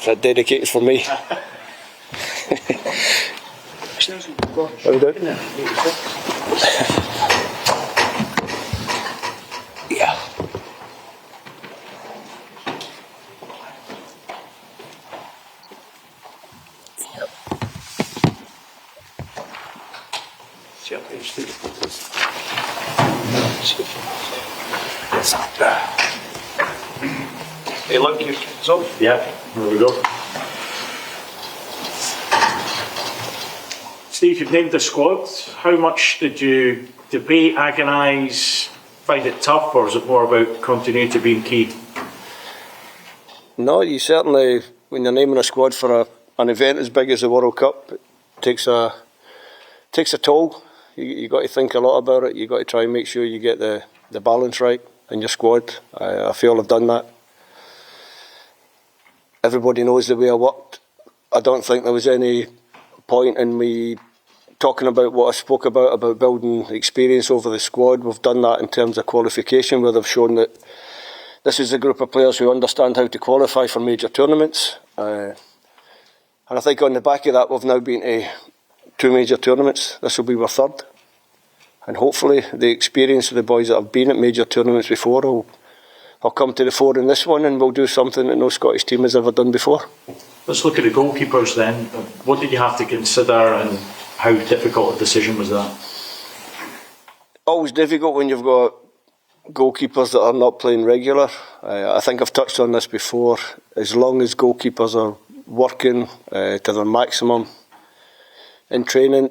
that dedicated for me. How we doing? Yeah. Hey, look, so yeah, there we go. Steve, you've named the squad. How much did you debate, agonise, find it tough, or is it more about continuity being key? No, you certainly, when you're naming a squad for an event as big as the World Cup, it takes a toll. You got to think a lot about it. You got to try and make sure you get the balance right in your squad. I feel I've done that. Everybody knows the way I worked. I don't think there was any point in me talking about what I spoke about building experience over the squad. We've done that in terms of qualification, where they've shown that this is a group of players who understand how to qualify for major tournaments. And I think on the back of that, we've now been to 2 major tournaments. This will be our 3rd. And hopefully the experience of the boys that have been at major tournaments before will come to the fore in this one, and we'll do something that no Scottish team has ever done before. Let's look at the goalkeepers then. What did you have to consider, and how difficult a decision was that? Always difficult when you've got goalkeepers that are not playing regular. I think I've touched on this before. As long as goalkeepers are working to their maximum in training,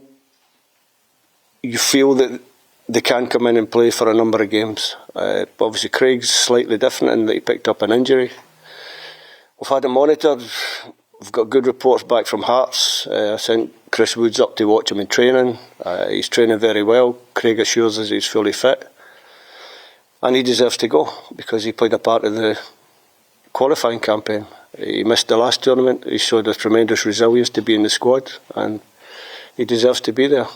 you feel that they can come in and play for a number of games. Obviously Craig's slightly different in that he picked up an injury. We've had him monitored. We've got good reports back from Hearts. I sent Chris Woods up to watch him in training. He's training very well. Craig assures us he's fully fit. And he deserves to go because he played a part of the qualifying campaign. He missed the last tournament. He showed a tremendous resilience to be in the squad, and he deserves to be there.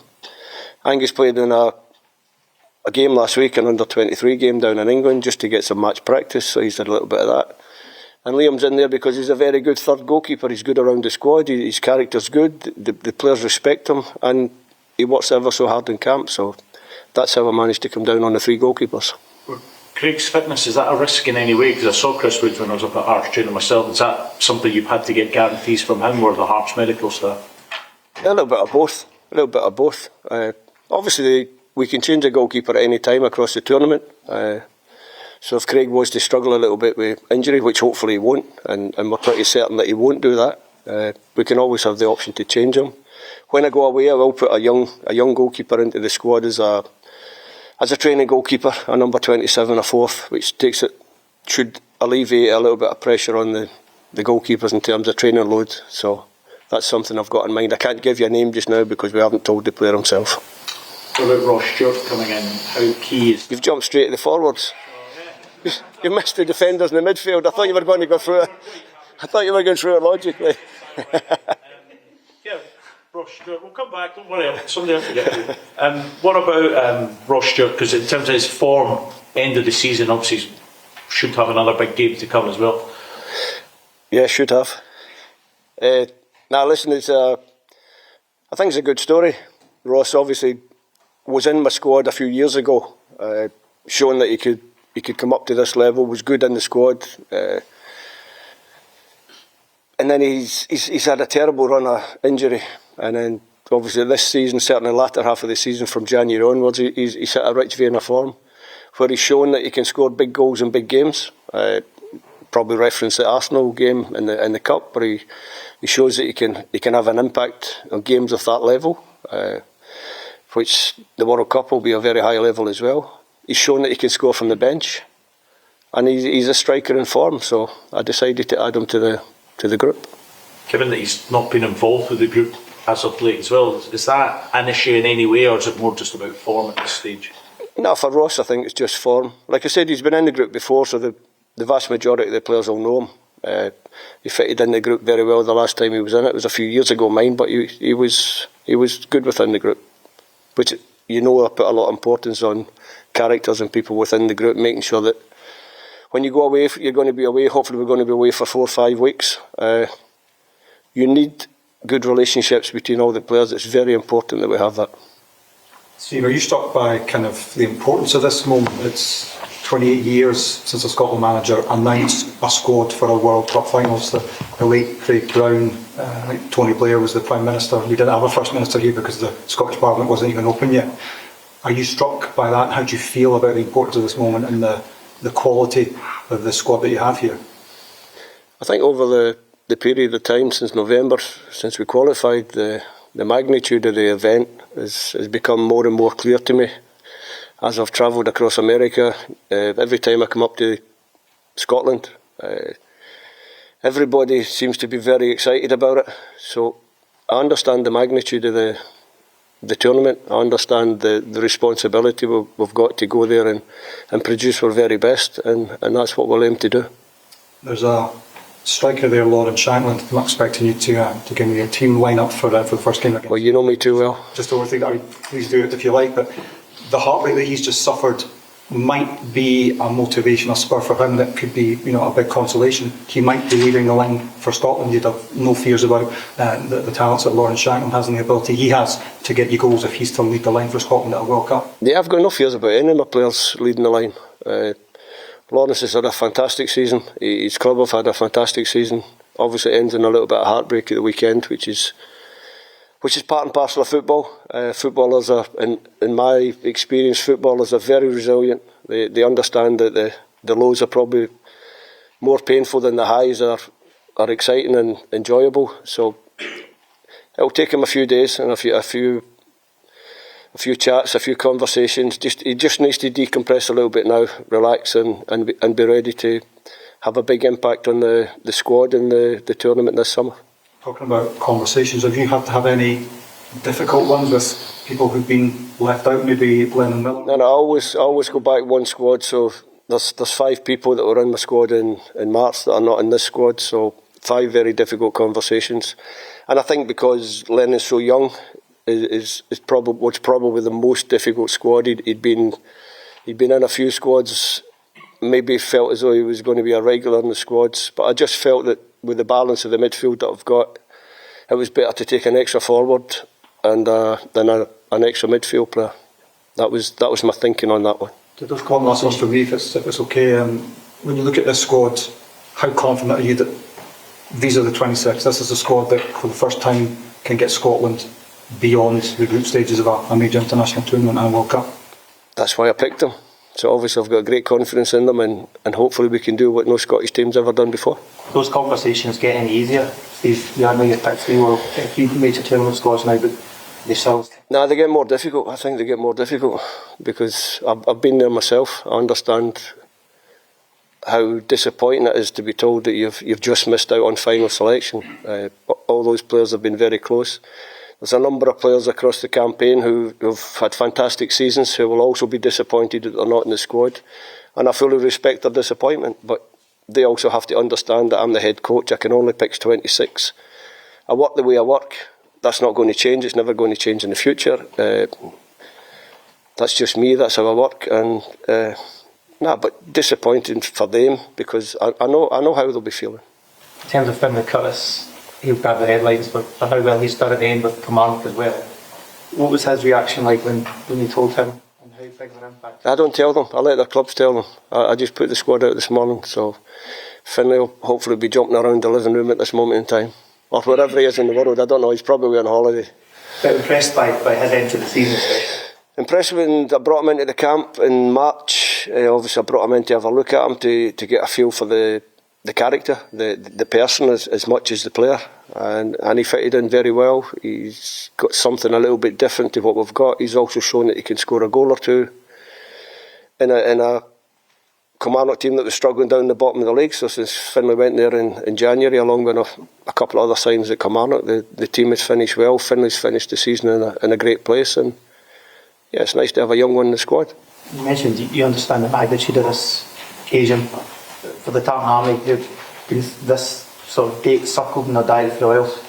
Angus played in a game last week, an under-23 game down in England, just to get some match practice, so he's did a little bit of that. And Liam's in there because he's a very good third goalkeeper. He's good around the squad, his character's good, the players respect him, and he works ever so hard in camp, so that's how I managed to come down on the 3 goalkeepers. Craig's fitness, is that a risk in any way? Because I saw Chris Woods when I was up at Hearts training myself. Is that something you've had to get guarantees from him, or the Hearts medical staff? A little bit of both. Obviously we can change a goalkeeper at any time across the tournament. So if Craig was to struggle a little bit with injury, which hopefully he won't, and we're pretty certain that he won't do that, we can always have the option to change him. When I go away, I will put a young goalkeeper into the squad as a training goalkeeper, a number 27, a 4th, which should alleviate a little bit of pressure on the goalkeepers in terms of training load. So that's something I've got in mind. I can't give you a name just now because we haven't told the player himself. What about Ross Stewart coming in? How key is... You've jumped straight to the forwards. You missed the defenders in the midfield. I thought you were going to go through it. I thought you were going through it logically. Yeah, Ross Stewart. We'll come back. Don't worry. Somebody else will get you. What about Ross Stewart? Because in terms of his form, end of the season, obviously should have another big game to come as well. Yeah, should have. Now listen, I think it's a good story. Ross obviously was in my squad a few years ago, showing that he could come up to this level, was good in the squad, and then he's had a terrible run of injury, and then obviously this season, certainly the latter half of the season from January onwards, he's hit a rich vein of form where he's shown that he can score big goals in big games. Probably reference the Arsenal game in the cup, where he shows that he can have an impact on games of that level, which the World Cup will be a very high level as well. He's shown that he can score from the bench, and he's a striker in form. So I decided to add him to the group. Given that he's not been involved with the group as of late as well, is that an issue in any way, or is it more just about form at this stage? No, for Ross I think it's just form. Like I said, he's been in the group before, so the vast majority of the players will know him. He fitted in the group very well the last time he was in it. It was a few years ago mine, but he was good within the group, which, you know, I put a lot of importance on characters and people within the group, making sure that when you go away, you're going to be away, hopefully we're going to be away for 4 or 5 weeks, you need good relationships between all the players. It's very important that we have that. Steve, are you struck by kind of the importance of this moment? It's 28 years since a Scotland manager announced a squad for a World Cup finals. The late Craig Brown, I think Tony Blair was the Prime Minister. We didn't have a First Minister here because the Scottish Parliament wasn't even open yet. Are you struck by that? How do you feel about the importance of this moment and the quality of the squad that you have here? I think over the period of time since November, since we qualified, the magnitude of the event has become more and more clear to me. As I've travelled across America, every time I come up to Scotland, everybody seems to be very excited about it. So I understand the magnitude of the tournament. I understand the responsibility we've got to go there and produce our very best, and that's what we'll aim to do. There's a striker there, Lawrence Shankland. I'm not expecting you to give me your team lineup for the first game again. Well, you know me too well. Just overthink that. Please do it if you like. But the heartbreak that he's just suffered might be a motivation, a spur for him that could be, a big consolation. He might be leaving the line for Scotland. You'd have no fears about the talents that Lawrence Shankland has and the ability he has to get you goals if he's to lead the line for Scotland at a World Cup. Yeah, I've got no fears about any of my players leading the line. Lawrence has had a fantastic season. His club have had a fantastic season. Obviously, it ends in a little bit of heartbreak at the weekend, which is part and parcel of football. Footballers are, in my experience, footballers are very resilient. They understand that the lows are probably more painful than the highs are exciting and enjoyable. So it'll take him a few days and a few chats, a few conversations. He just needs to decompress a little bit now, relax and be ready to have a big impact on the squad and the tournament this summer. Talking about conversations, have you had to have any difficult ones with people who've been left out, maybe Lennon Miller? No, I always go back one squad. So there's 5 people that were in my squad in March that are not in this squad. So 5 very difficult conversations. And I think because Lennon's so young, was probably the most difficult squad. He'd been in a few squads, maybe felt as though he was going to be a regular in the squads, but I just felt that with the balance of the midfield that I've got, it was better to take an extra forward and than an extra midfield player. That was my thinking on that one. Just one last one for me, if it's okay. When you look at this squad, how confident are you that these are the 26? This is a squad that for the first time can get Scotland beyond the group stages of a major international tournament and a World Cup? That's why I picked them. So obviously I've got great confidence in them, and hopefully we can do what no Scottish team's ever done before. Those conversations get any easier, Steve? I know you've picked 3 major tournament squads now, but themselves? No, they get more difficult. I think they get more difficult because I've been there myself. I understand how disappointing it is to be told that you've just missed out on final selection. All those players have been very close. There's a number of players across the campaign who've had fantastic seasons who will also be disappointed that they're not in the squad, and I fully respect their disappointment, but they also have to understand that I'm the head coach. I can only pick 26. I work the way I work. That's not going to change. It's never going to change in the future. That's just me. That's how I work. And but disappointing for them because I know how they'll be feeling. In terms of Findlay Curtis, he'll grab the headlines for how well he's done at the end with Kilmarnock as well. What was his reaction like when you told him, and how big of an impact? I don't tell them. I let their clubs tell them. I just put the squad out this morning, so Findlay will hopefully be jumping around the living room at this moment in time, or wherever he is in the world. I don't know. He's probably on holiday. But impressed by his end to the season. Impressed when I brought him into the camp in March. Obviously, I brought him in to have a look at him to get a feel for the character, the person as much as the player, and he fitted in very well. He's got something a little bit different to what we've got. He's also shown that he can score a goal or two in a Kilmarnock team that was struggling down the bottom of the league. So since Findlay went there in January, along with a couple of other signs at Kilmarnock, the team has finished well. Findlay's finished the season in a great place, and yeah, it's nice to have a young one in the squad. You mentioned you understand the magnitude of this occasion. For the Tartan Army, this sort of date circled in their diary for the Wales.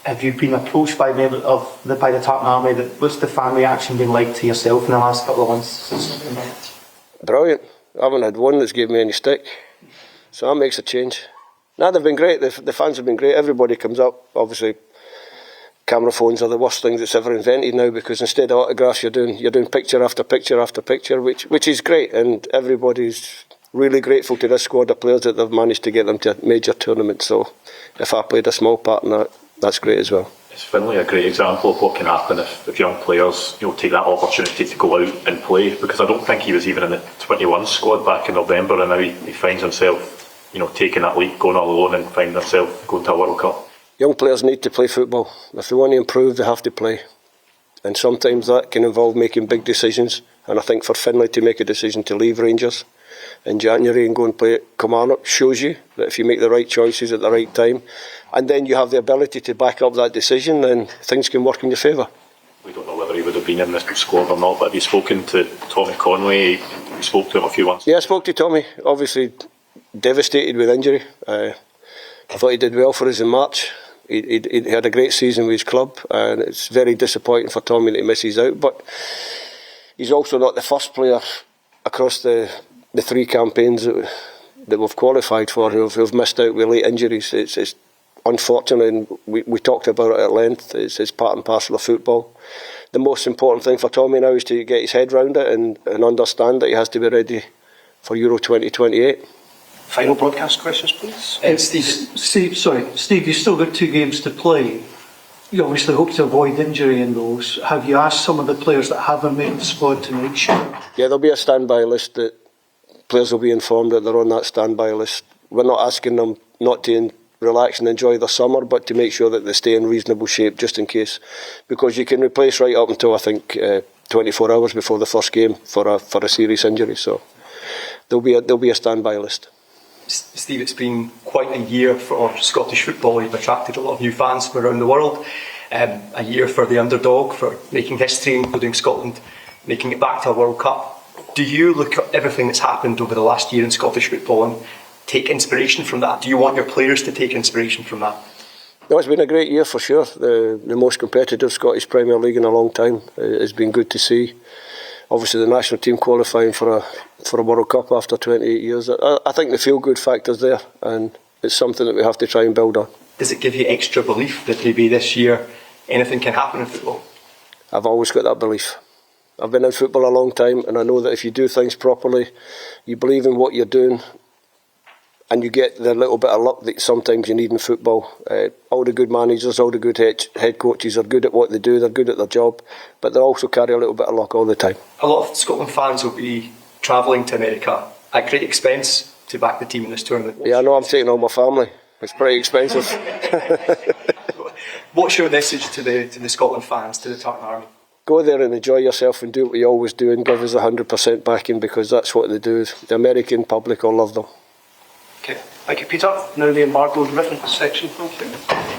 Have you been approached by members by the Tartan Army? What's the fan reaction been like to yourself in the last couple of months? Brilliant. I haven't had one that's given me any stick, so that makes a change. No, they've been great. The fans have been great. Everybody comes up. Obviously, camera phones are the worst thing that's ever invented now, because instead of autographs, you're doing picture after picture after picture, which is great. And everybody's really grateful to this squad of players that they've managed to get them to a major tournament. So if I played a small part in that, that's great as well. Is Findlay a great example of what can happen if young players, take that opportunity to go out and play? Because I don't think he was even in the 21 squad back in November, and now he finds himself, taking that leap, going all alone, and finding himself going to a World Cup. Young players need to play football. If they want to improve, they have to play. And sometimes that can involve making big decisions. And I think for Findlay to make a decision to leave Rangers in January and go and play at Kilmarnock shows you that if you make the right choices at the right time, and then you have the ability to back up that decision, then things can work in your favour. We don't know whether he would have been in this squad or not, but have you spoken to Tommy Conway? You spoke to him a few months ago. Yeah, I spoke to Tommy. Obviously devastated with injury. I thought he did well for us in March. He had a great season with his club, and it's very disappointing for Tommy that he misses out. But he's also not the first player across the 3 campaigns that we've qualified for who've missed out with late injuries. It's unfortunate, and we talked about it at length. It's part and parcel of football. The most important thing for Tommy now is to get his head round it and understand that he has to be ready for Euro 2028. Final broadcast questions, please. Steve, you've still got 2 games to play. You obviously hope to avoid injury in those. Have you asked some of the players that haven't made the squad to make sure? Yeah, there'll be a standby list that players will be informed that they're on that standby list. We're not asking them not to relax and enjoy their summer, but to make sure that they stay in reasonable shape just in case, because you can replace right up until I think 24 hours before the first game for a serious injury. So there'll be a standby list. Steve, it's been quite a year for Scottish football. You've attracted a lot of new fans from around the world. A year for the underdog, for making history, including Scotland making it back to a World Cup. Do you look at everything that's happened over the last year in Scottish football and take inspiration from that? Do you want your players to take inspiration from that? No, it's been a great year for sure. The most competitive Scottish Premier League in a long time. It's been good to see. Obviously the national team qualifying for a World Cup after 28 years. I think the feel-good factor's there, and it's something that we have to try and build on. Does it give you extra belief that maybe this year anything can happen in football? I've always got that belief. I've been in football a long time, and I know that if you do things properly, you believe in what you're doing, and you get the little bit of luck that sometimes you need in football. All the good managers, all the good head coaches are good at what they do, they're good at their job, but they also carry a little bit of luck all the time. A lot of Scotland fans will be travelling to America at great expense to back the team in this tournament. Yeah, I know, I'm taking all my family. It's pretty expensive. What's your message to the Scotland fans, to the Tartan Army? Go there and enjoy yourself and do what you always do and give us 100% backing, because that's what they do. The American public all love them. Okay, thank you, Peter. Now the embargoed written section. Thank you.